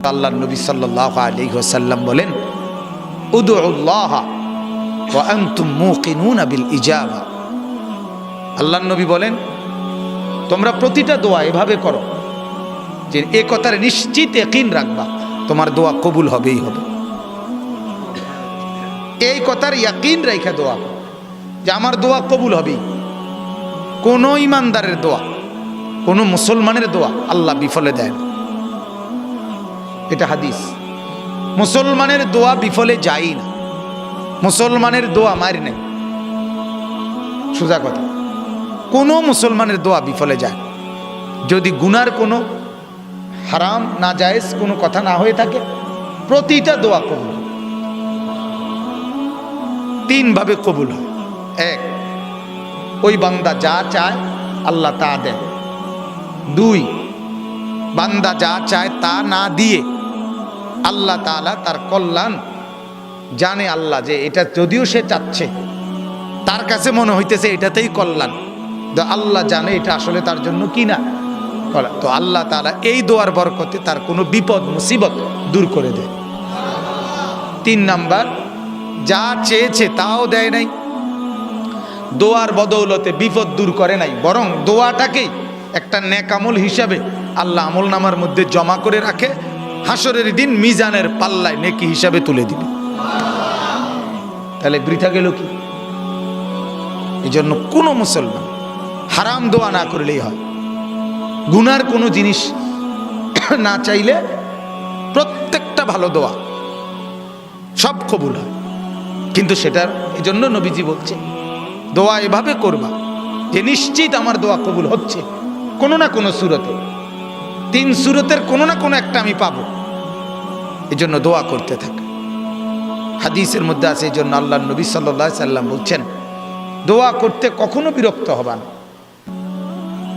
আল্লাহর নবী সাল্লাল্লাহু আলাইহি ওয়াসাল্লাম বলেন, উদউল্লাহ ওয়া আনতুম মুকিনুনা বিল ইজাবা। আল্লাহর নবী বলেন, তোমরা প্রতিটা দোয়া এভাবে করো যে এ কথার নিশ্চিত ইয়াকিন রাখবা তোমার দোয়া কবুল হবেই হবে। এই কথার ইয়াকিন রাখা দোয়া যে আমার দোয়া কবুল হবেই। কোন ইমানদারের দোয়া, কোন মুসলমানের দোয়া আল্লাহ বিফলে দেয় না, এটা হাদিস। মুসলমানের দোয়া বিফলে যায় না, মুসলমানের দোয়া মারি নেই, সোজা কথা। কোনো মুসলমানের দোয়া বিফলে যায় যদি গুনার কোনো হারাম না জায়েজ কোনো কথা না হয়ে থাকে। প্রতিটা দোয়া কবুল, তিন ভাবে কবুল হয়। এক, ওই বান্দা যা চায় আল্লাহ তা দেয়। দুই, বান্দা যা চায় তা না দিয়ে আল্লাহ তাআলা তার কল্যাণ জানে। আল্লাহ যে এটা যদিও সে চাচ্ছে, তার কাছে মনে হইতেছে এটাতেই কল্যাণ, আল্লাহ জানে এটা আসলে তার জন্য কি না। তো আল্লাহ তাআলা এই দোয়ার বরকতে তার কোনো বিপদ মুসিবত দূর করে দেয়। তিন নাম্বার, যা চেয়েছে তাও দেয় নাই, দোয়ার বদৌলতে বিপদ দূর করে নাই, বরং দোয়াটাকেই একটা নেক আমল হিসাবে আল্লাহ আমল নামার মধ্যে জমা করে রাখে, হাসরের দিন মিজানের পাল্লায় নেকি হিসাবে তুলে দিবে। তাহলে বৃথা গেল কি? এই জন্য কোনো মুসলমান হারাম দোয়া না করলেই হয়। গুনার কোনো জিনিস না চাইলে প্রত্যেকটা ভালো দোয়া সব কবুল হয়। কিন্তু সেটার এই জন্য নবীজি বলছে দোয়া এভাবে করবা যে নিশ্চিত আমার দোয়া কবুল হচ্ছে কোনো না কোনো সুরতে, তিন সুরতের কোনো না কোনো একটা আমি পাবো। এই জন্য দোয়া করতে থাকে। হাদিসের মধ্যে আছে, এই জন্য আল্লাহ নবী সাল্লাল্লাহু আলাইহি সাল্লাম বলছেন, দোয়া করতে কখনো বিরক্ত হবা না,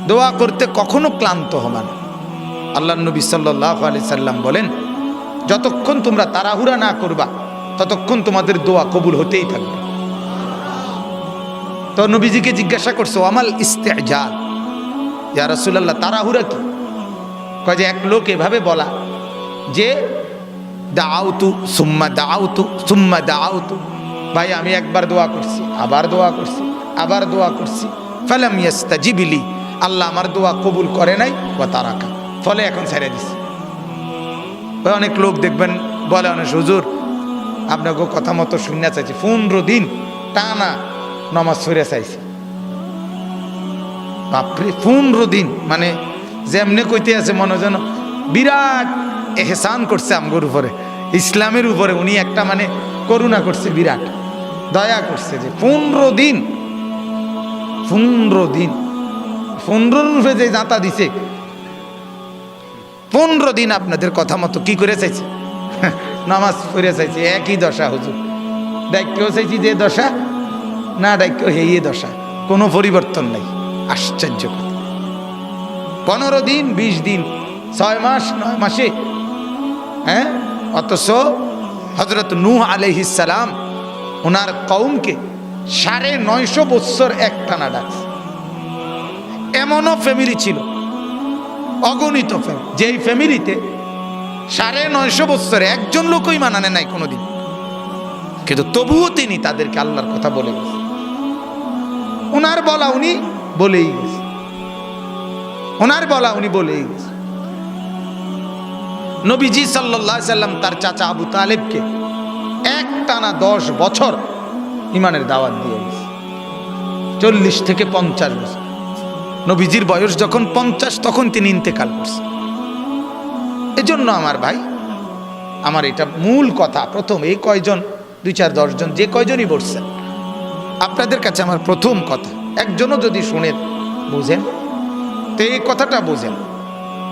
দোয়া করতে কখনো ক্লান্ত হবা না। আল্লাহ নবী সাল্লাল্লাহু আলাইহি সাল্লাম বলেন, যতক্ষণ তোমরা তাড়াহুড়া না করবা ততক্ষণ তোমাদের দোয়া কবুল হতেই থাকবে। তো নবীজিকে জিজ্ঞাসা করছো, আমাল ইস্তেজাল, ইয়া রাসূলুল্লাহ তাড়াহুড়া কি? কয় যে এক লোক এভাবে বলা যে দাআউতু সুম্মা দাআউতু সুম্মা দাআউতু, ভাই আমি একবার দোয়া করছি, আবার দোয়া করছি, আবার দোয়া করছি, ফালাম ইয়াস্তাজিবলি, আল্লাহ আমার দোয়া কবুল করে নাই, ওয়া তারাকা, ফলে এখন ছেড়ে দিছি। অনেক লোক দেখবেন বলে, অনেক হুজুর আপনাকে কথা মতো শুননা চাইছি, 15 দিন টানা নামাজ পড়ে চাইছি। বাপরে 15 দিন, মানে যেমনে কইতে আছে মনে যেন বিরাট এহসান করছে আমগোর উপরে, ইসলামের উপরে উনি একটা মানে করুণা করছে, বিরাট দয়া করছে যে 15 দিন 15 দিন 15 রূপে যে দাঁতা দিছে, 15 দিন আপনাদের কথা মতো কি করে চাইছে, নামাজ পড়ে চাইছে। একই দশা হুজুর, ডাক্কেও চাইছি যে দশা, না ডাক্কেও হেয়ে দশা, কোনো পরিবর্তন নাই। আশ্চর্য কথা, 15 দিন 20 দিন 6 মাস 9 মাসে, হ্যাঁ। অথচ হযরত নূহ আলাইহিস সালাম ওনার কওমকে 950 বছর একটানা ডাকছে। এমনও ফ্যামিলি ছিল, অগণিত ফ্যামিলি, যেই ফ্যামিলিতে 950 বছর একজন লোকই মানানে নাই কোনোদিন, কিন্তু তবুও তিনি তাদেরকে আল্লাহর কথা বলে গেছে। ওনার বলা উনি বলেই গেছে, ওনার বলা উনি বলেই গেছে। নবীজি সাল্লাল্লাহু আলাইহি সাল্লাম তার চাচা আবু তালেবকে একটানা 10 বছর ইমানের দাওয়াত দিয়ে গেছে, 40 থেকে 50 বছর। নবীজির বয়স যখন 50 তখন তিনি ইন্তেকাল করছেন। এজন্য আমার ভাই, আমার এটা মূল কথা, প্রথম এই কয়জন 2-4-10 জন যে কয়জনই বসছেন, আপনাদের কাছে আমার প্রথম কথা, একজনও যদি শুনেন বুঝেন, তো এই কথাটা বুঝেন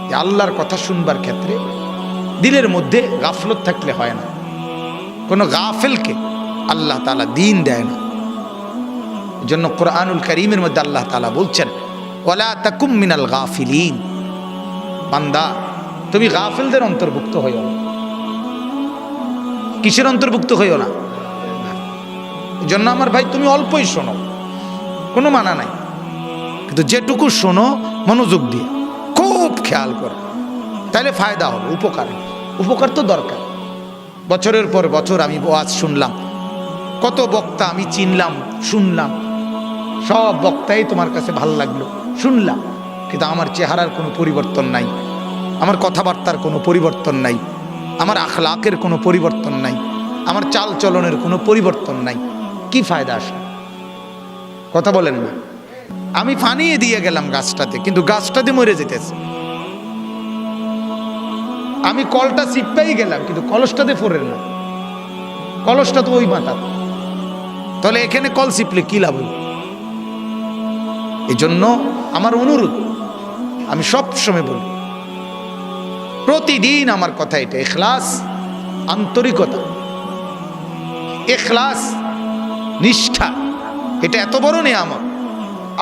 যে আল্লাহর কথা শুনবার ক্ষেত্রে দিলের মধ্যে গাফলত থাকলে হয় না। কোনো গাফেলকে আল্লাহ তাআলা দ্বীন দেয় না। এজন্য কোরআনুল কারীমের মধ্যে আল্লাহ তাআলা বলছেন, ওয়ালা তাকুম মিনাল গাফিলিন, বান্দা তুমি গাফেলদের অন্তর্ভুক্ত হইও না। কিসের অন্তর্ভুক্ত হইও না? এজন্য আমার ভাই তুমি অল্পই শোনো, কোনো মানা নাই, কিন্তু যেটুকু শোনো মনোযোগ দিয়ে খুব খেয়াল করো, তাহলে ফায়দা হবে, উপকার। উপকার তো দরকার। বছরের পর বছর আমি ওয়াজ শুনলাম, কত বক্তা আমি চিনলাম, শুনলাম, সব বক্তাই তোমার কাছে ভালো লাগলো, শুনলাম, কিন্তু আমার চেহারার কোনো পরিবর্তন নাই, আমার কথাবার্তার কোনো পরিবর্তন নাই, আমার আখলাকের কোনো পরিবর্তন নাই, আমার চাল চলনের কোনো পরিবর্তন নাই। কি ফায়দা আসে? কথা বলেন না। আমি ফানিয়ে দিয়ে গেলাম গাছটাতে, কিন্তু গাছটাতে মরে যেতেছে। আমি কলটা চিপেই গেলাম, কিন্তু কলসটাতে ফোরেন না, কলসটা তো ওই মাথা। তাহলে এখানে কল চিপলে কি লাভ? এই জন্য আমার অনুরোধ, আমি সব সময় বলি, প্রতিদিন আমার কথা এটা, ইখলাস, আন্তরিকতা, ইখলাস, নিষ্ঠা, এটা এত বড় নিয়ামত।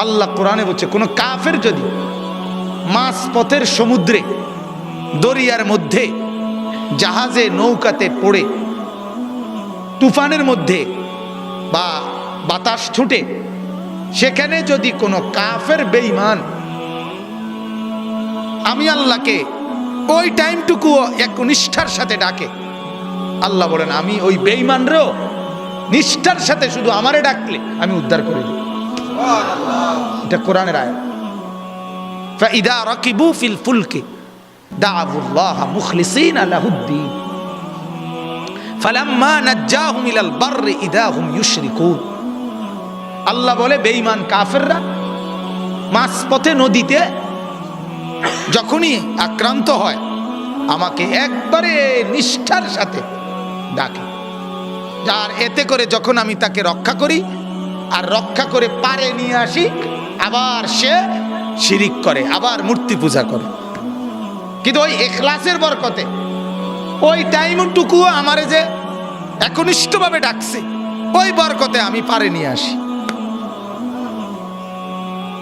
আল্লাহ কোরআনে বলছে, কোন কাফের যদি মাছ পথের সমুদ্রে, দরিয়ার মধ্যে, জাহাজে, নৌকাতে পড়ে, তুফানের মধ্যে বা বাতাস ছুটে, সেখানে যদি কোনো কাফের বেঈমান আমি আল্লাহকে ওই টাইমটুকু এক নিষ্ঠার সাথে ডাকে, আল্লাহ বলেন আমি ওই বেঈমানরেও নিষ্ঠার সাথে শুধু আমারে ডাকলে আমি উদ্ধার করে দিই। এটা কোরআনের আয়াত। ফাইদা রাকিবু ফিল ফুলকি দাআউল্লাহ মুখলিসিনা লাহুদ্দিন ফালাম্মা নাজ্জাহুম ইলাল বাররি ইদা হুম ইউশরিকুন। আল্লাহ বলে বেঈমান কাফেররা মাঝপথে নদীতে যখনই আক্রান্ত হয় আমাকে একবারে নিষ্ঠার সাথে ডাকে, আর এতে করে যখন আমি তাকে রক্ষা করি আর রক্ষা করে পারে নিয়ে আসি, আবার সে শিরিক করে, আবার মূর্তি পূজা করে। কিন্তু ওই ইখলাসের বরকতে ওই টাইমটুকু আমারে যে একনিষ্ঠভাবে ডাকছে, ওই বরকতে আমি পারে নিয়ে আসি।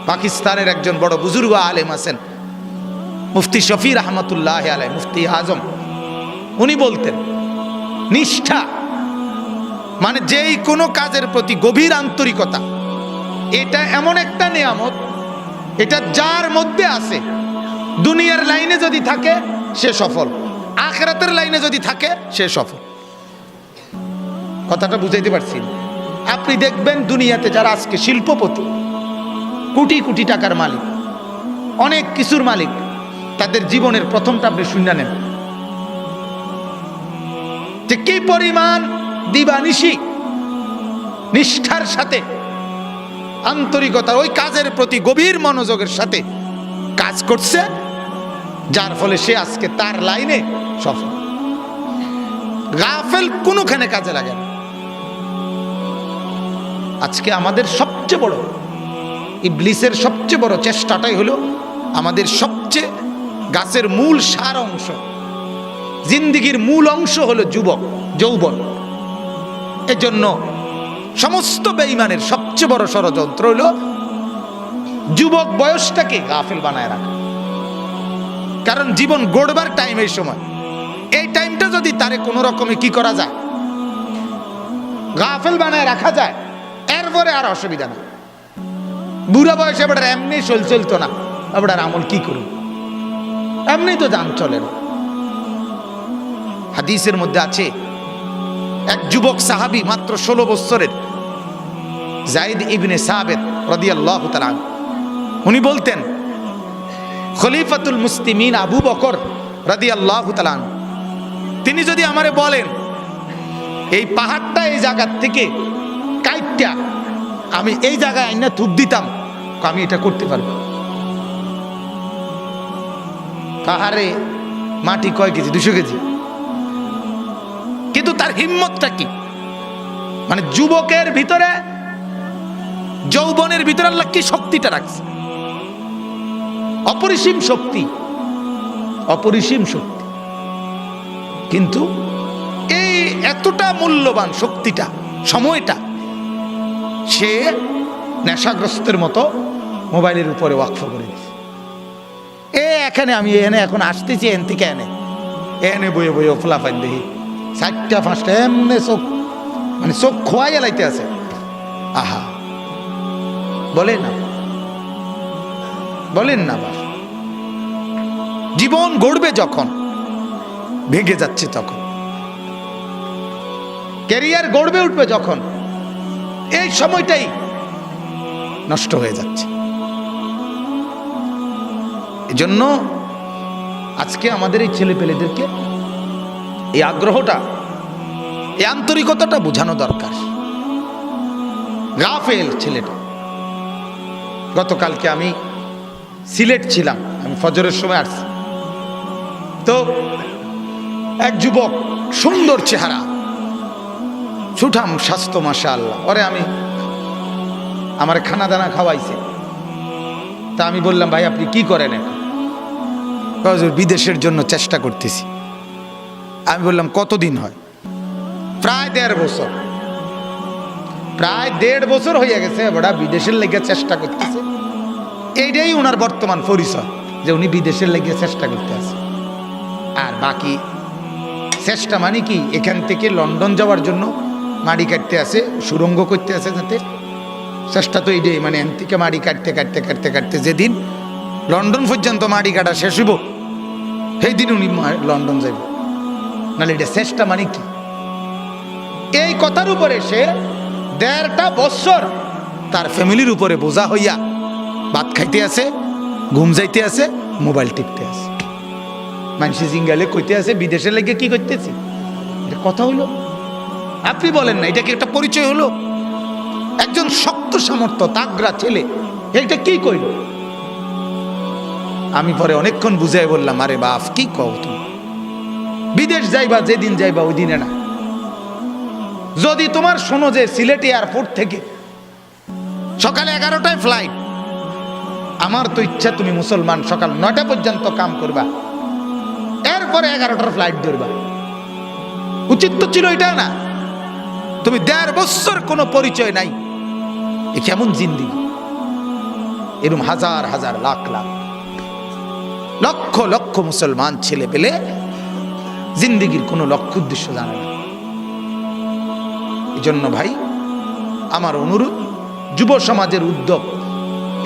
পাকিস্তানের একজন বড় বুজুর্গ আলেম আছেন, মুফতি শফি রহমতুল্লাহ আলাই, মুফতি আজম, উনি বলতেন নিষ্ঠা মানে যেই কোনো কাজের প্রতি গভীর আন্তরিকতা, এটা এমন একটা নিয়ামত, এটা যার মধ্যে আছে দুনিয়ার লাইনে যদি থাকে সে সফল, আখিরাতের লাইনে যদি থাকে সে সফল। কথাটা বুঝাইতে পারছি? আপনি দেখবেন দুনিয়াতে যারা আজকে শিল্পপতি, কোটি কোটি টাকার মালিক, অনেক কিছুর মালিক, তাদের জীবনের প্রথমটা আপনি শুনে নেন যে কি পরিমাণ দিবানিশি নিষ্ঠার সাথে, আন্তরিকতা, ওই কাজের প্রতি গভীর মনোযোগের সাথে কাজ করছে, যার ফলে সে আজকে তার লাইনে সফল। গাফেল কোনোখানে কাজে লাগে না। আজকে আমাদের সবচেয়ে বড়, ইবলিসের সবচেয়ে বড় চেষ্টাটাই হলো আমাদের সবচেয়ে গাছের মূল সার অংশ, জিন্দিগির মূল অংশ হলো যৌবন। এজন্য সমস্ত বেঈমানের সবচেয়ে বড় ষড়যন্ত্র হলো যুবক বয়সটাকে গাফেল বানায় রাখা। কারণ জীবন গড়বার টাইম এই সময়, এই টাইমটা যদি তারে কোনো রকমে কি করা যায়, গাফেল বানায় রাখা যায়, এরপরে আর অসুবিধা না। বুড়া বয়সে এবার এমনি চলতো না, এবার আমল কি করুন, এমনি তো যান চলে না। হাদিসের মধ্যে আছে এক যুবক সাহাবী, মাত্র 16 বছরের, যায়েদ ইবনে সাবিত রাদিয়াল্লাহু তাআলা, উনি বলতেন খলিফাতুল মুসলিমিন আবু বকর রাদিয়াল্লাহু তাআলা, তিনি যদি আমারে বলেন এই পাহাড়টা এই জায়গার থেকে কাইটটা আমি এই জায়গায় আইনা থুপ দিতাম, আমি এটা করতে পারবো। পাহাড়ে মাটি কয় কেজি? 200 কেজি। কিন্তু তার হিম্মতটা কি, মানে যুবকের ভিতরে, যৌবনের ভিতরে আল্লাহ কি শক্তিটা রাখছে, অপরিসীম শক্তি, অপরিসীম শক্তি। কিন্তু এই এতটা মূল্যবান শক্তিটা, সময়টা সে নেশাগ্রস্তের মতো মোবাইলের উপরে ওয়াকফ করে দিয়েছে। এখানে আমি এনে এখন আসতেছি, এন থেকে এনে বইয়ে বইয়ে ফলাফাইন দেখি 4টা 5টা এমনি চোখ, মানে চোখ খোয়াই এলাইতে আছে। আহা, বলেন না, বলেন না, বাস জীবন গড়বে যখন ভেঙে যাচ্ছে, তখন ক্যারিয়ার গড়বে উঠবে যখন, এই সময়টাই নষ্ট হয়ে যাচ্ছে। এজন্য আজকে আমাদের এই ছেলেপেলেদেরকে এই আগ্রহটা, এই আন্তরিকতাটা বোঝানো দরকার। গাফেল ছেলেটা। গতকালকে আমি সিলেট ছিলাম, আমি ফজরের সময় আসছি, তো এক যুবক, সুন্দর চেহারা, সুঠাম স্বাস্থ্য, মাশাআল্লাহ, ওরে আমার খানা দানা খাওয়াইছে। তা আমি বললাম, ভাই আপনি কি করেন এখন? বিদেশের জন্য চেষ্টা করতেছি। আমি বললাম কতদিন হয়? প্রায় 1.5 বছর। প্রায় 1.5 বছর হয়ে গেছে বড়া বিদেশের লেগে চেষ্টা করতেছে। এইটাই ওনার বর্তমান পরিচয়, যে উনি বিদেশের লেগে চেষ্টা করতে আছে। আর বাকি চেষ্টা মানে কি, এখান থেকে লন্ডন যাওয়ার জন্য মাড়ি কাটতে আছে, সুরঙ্গ করতে আছে, যাতে চেষ্টা তো এইটাই, মানে এখান থেকে মাড়ি কাটতে কাটতে কাটতে কাটতে যেদিন লন্ডন পর্যন্ত মাড়ি কাটা শেষ হইব, সেই দিন উনি লন্ডন যাইব। নাহলে এটা চেষ্টা মানে কি? এই কথার উপরে সে 1.5টা বছর তার ফ্যামিলির উপরে বোঝা হইয়া ভাত খাইতে আছে, ঘুম যাইতে আছে, মোবাইল টিপতে আছে। মানুষে জিঙ্গালে কইতে আছে বিদেশে লেগে কি করতেছি, এটা কথা হইল? আপনি বলেন না, এটা কি একটা পরিচয় হলো? একজন শক্ত সামর্থ্য তাগড়া ছেলে এটা কি কইল? আমি পরে অনেকক্ষণ বুঝাই বললাম, আরে বাপ কি কও তুমি, বিদেশ যাইবা যেদিন যাইবা ওই দিনে না। যদি তোমার শোনো যে সিলেট এয়ারপোর্ট থেকে সকালে 11টায় ফ্লাইট, আমার তো ইচ্ছা তুমি মুসলমান সকাল 9টা পর্যন্ত কাম করবা, এরপরে 11টার ফ্লাইট ধরবা। উচিত তো ছিল এটা না? তুমি 1.5 বছর কোনো পরিচয় নাই, এ কেমন জিন্দিগি? এরকম হাজার হাজার লাখ লাখ লক্ষ লক্ষ মুসলমান ছেলে পেলে জিন্দিগির কোনো লক্ষ্য উদ্দেশ্য জানে না। এই জন্য ভাই আমার অনুরোধ, যুব সমাজের উদ্যোগ,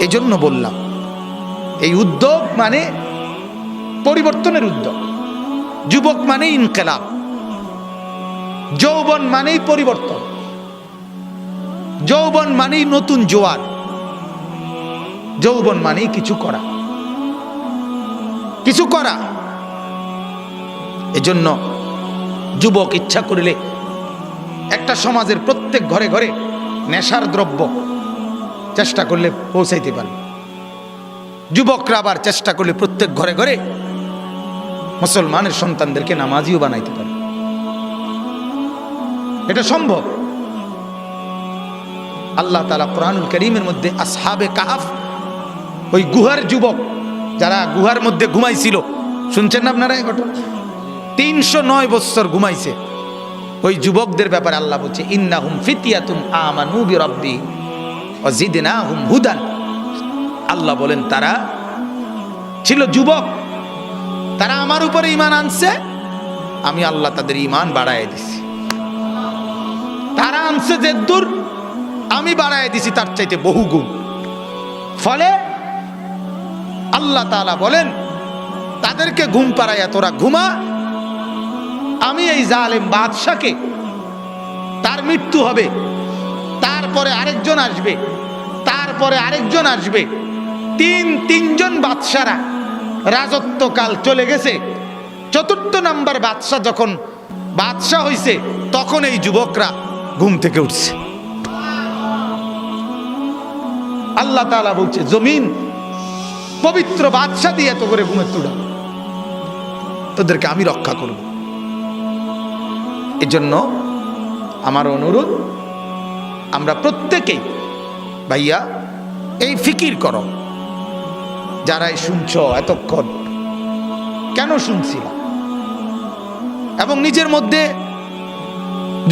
এই জন্য বললাম, এই উদ্যোগ মানে পরিবর্তনের উদ্যোগ। যুবক মানে ইনকিলাব, যৌবন মানেই পরিবর্তন, যৌবন মানেই নতুন জোয়ার, যৌবন মানেই কিছু করা, কিছু করা। এজন্য যুবক ইচ্ছা করিলে একটা সমাজের প্রত্যেক ঘরে ঘরে নেশার দ্রব্য চেষ্টা করলে পৌঁছাইতে পারে। যুবকরা আবার চেষ্টা করলে প্রত্যেক ঘরে ঘরে মুসলমানের সন্তানদেরকে নামাজিও বানাইতে পারে। এটা সম্ভব। আল্লাহ তাআলা কোরআনুল কারীমের মধ্যে আসহাবে কাহফ, ওই গুহার যুবক যারা গুহার মধ্যে ঘুমাইছিল, শুনছেন না আপনারা এই ঘটনা? 309 বছর ঘুমাইছে। ওই যুবকদের ব্যাপারে আল্লাহ বলছে, ইন্নাহুম ফিতিয়াতুন আমানু বিরাব্বিহিম ওয়া জিদনাহুম হুদান। আল্লাহ বলেন তারা ছিল যুবক, তারা আমার উপরে ঈমান আনছে, আমি আল্লাহ তাদের ঈমান বাড়ায় দিছি। তারা আনছে যে দূর, আমি বাড়ায় দিছি তার চাইতে বহু গুণ। ফলে আল্লাহ তাআলা বলেন তাদেরকে ঘুম পাড়াইয়া তোরা ঘুমা, আমি এই জালেম বাদশাকে, তার মৃত্যু হবে, তারপরে আরেকজন আসবে, তারপরে আরেকজন আসবে, তিনজন বাদশারা রাজত্বকাল চলে গেছে। 4র্থ নাম্বার বাদশা যখন বাদশা হইছে, তখন এই যুবকরা ঘুম থেকে উঠছে। আল্লাহ তাআলা বলছে, জমিন পবিত্র বাদশা দিয়ে এত করে ঘুমের তুড়া, তোদেরকে আমি রক্ষা করব। এজন্য আমার অনুরোধ, আমরা প্রত্যেকেই ভাইয়া এই ফিকির করো, যারাই শুনছ এতক্ষণ কেন শুনছিলাম, এবং নিজের মধ্যে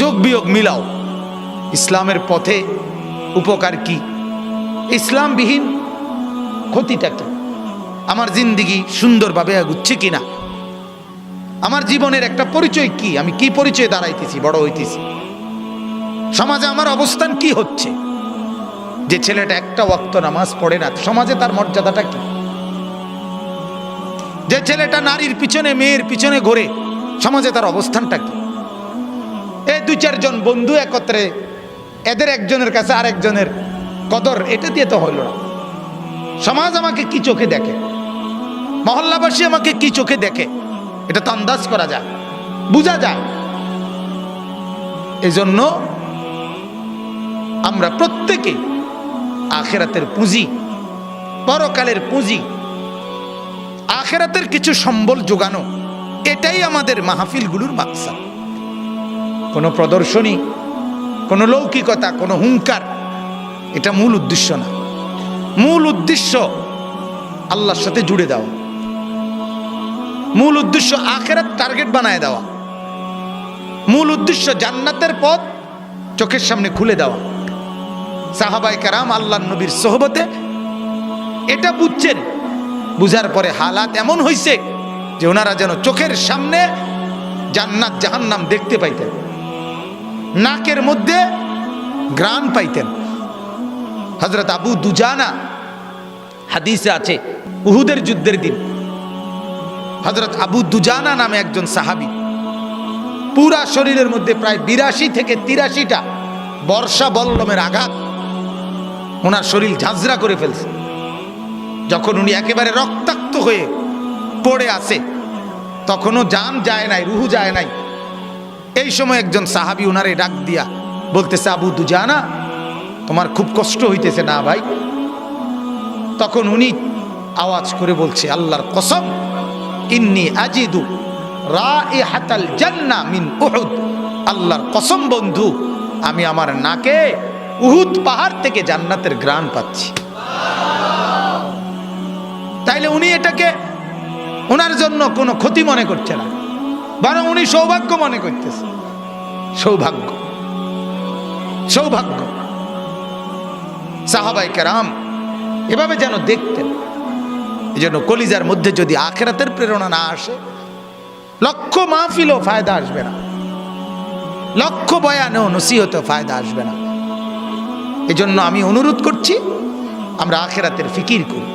যোগ বিয়োগ মিলাও। ইসলামের পথে উপকার কি, ইসলামবিহীন ক্ষতিটা কি, আমার জিন্দিগি সুন্দরভাবে এগুচ্ছে কিনা, আমার জীবনের একটা পরিচয় কি, আমি কি পরিচয় দাঁড়াইতেছি, বড় হইতেছি, সমাজে আমার অবস্থান কি হচ্ছে। যে ছেলেটা একটা ওয়াক্ত নামাজ পড়ে না, সমাজে তার মর্যাদাটা কি? যে ছেলেটা নারীর পিছনে মেয়ের পিছনে ঘোরে, সমাজে তার অবস্থানটা কি? এই 2-4 জন বন্ধু একত্রে, এদের একজনের কাছে আরেকজনের কদর, এটা দিয়ে তো হইল না। সমাজ আমাকে কি চোখে দেখে, মহল্লাবাসী আমাকে কি চোখে দেখে, এটা তো আন্দাজ করা যায়, বোঝা যায়। এই জন্য আমরা প্রত্যেকে আখিরাতের পুঁজি, পরকালের পুঁজি, আখিরাতের কিছু সম্বল যোগানো, এটাই আমাদের মাহফিলগুলোর মাকসাদ। কোনো প্রদর্শনী, কোনো লৌকিকতা, কোনো হুঙ্কার, এটা মূল উদ্দেশ্য না। মূল উদ্দেশ্য আল্লাহর সাথে জুড়ে দেওয়া, মূল উদ্দেশ্য আখিরাত টার্গেট বানায় দেওয়া, মূল উদ্দেশ্য জান্নাতের পথ চোখের সামনে খুলে দেওয়া। সাহাবায়ে কেরাম আল্লাহর নবীর সোহবতে এটা বুঝছেন, বুঝার পরে হালাত এমন হয়েছে যে ওনারা যেন চোখের সামনে জান্নাত জাহান্নাম দেখতে পাইতেন, নাকের মধ্যে ঘ্রাণ পাইতেন। হযরত আবু দুজানা, হাদিসে আছে উহুদের যুদ্ধের দিন হযরত আবু দুজানা নামে একজন সাহাবী, পুরা শরীরের মধ্যে প্রায় 82 থেকে 83টা বর্ষা বল্লমের আঘাত, ওনার শরীর ঝাঁঝরা করে ফেলছে। যখন উনি একেবারে রক্তাক্ত হয়ে পড়ে আছে, তখনও জান যায় নাই, রুহু যায় নাই। এই সময় একজন সাহাবী ওনারে ডাক দিয়া বলতেছে, আবু দুজানা, তোমার খুব কষ্ট হইতেছে না ভাই? তখন উনি আওয়াজ করে বলছে, আল্লাহর কসম, ইন্নী আজিদু রাইহাতাল জান্নাহ মিন উহুদ। আল্লাহর কসম বন্ধু, আমি আমার নাকে উহুদ পাহাড় থেকে জান্নাতের ঘ্রাণ পাচ্ছি। তাইলে উনি এটাকে ওনার জন্য কোনো ক্ষতি মনে করছে না, বরং উনি সৌভাগ্য মনে করতেছে। সৌভাগ্য, সৌভাগ্য। সাহাবায়ে কেরাম এভাবে যেন দেখতেন। এই জন্য কলিজার মধ্যে যদি আখিরাতের প্রেরণা না আসে, লক্ষ মাহফিলও ফায়দা আসবে না, লক্ষ বয়ানেও নসিহতেও ফায়দা আসবে না। এই জন্য আমি অনুরোধ করছি, আমরা আখিরাতের ফিকির করি।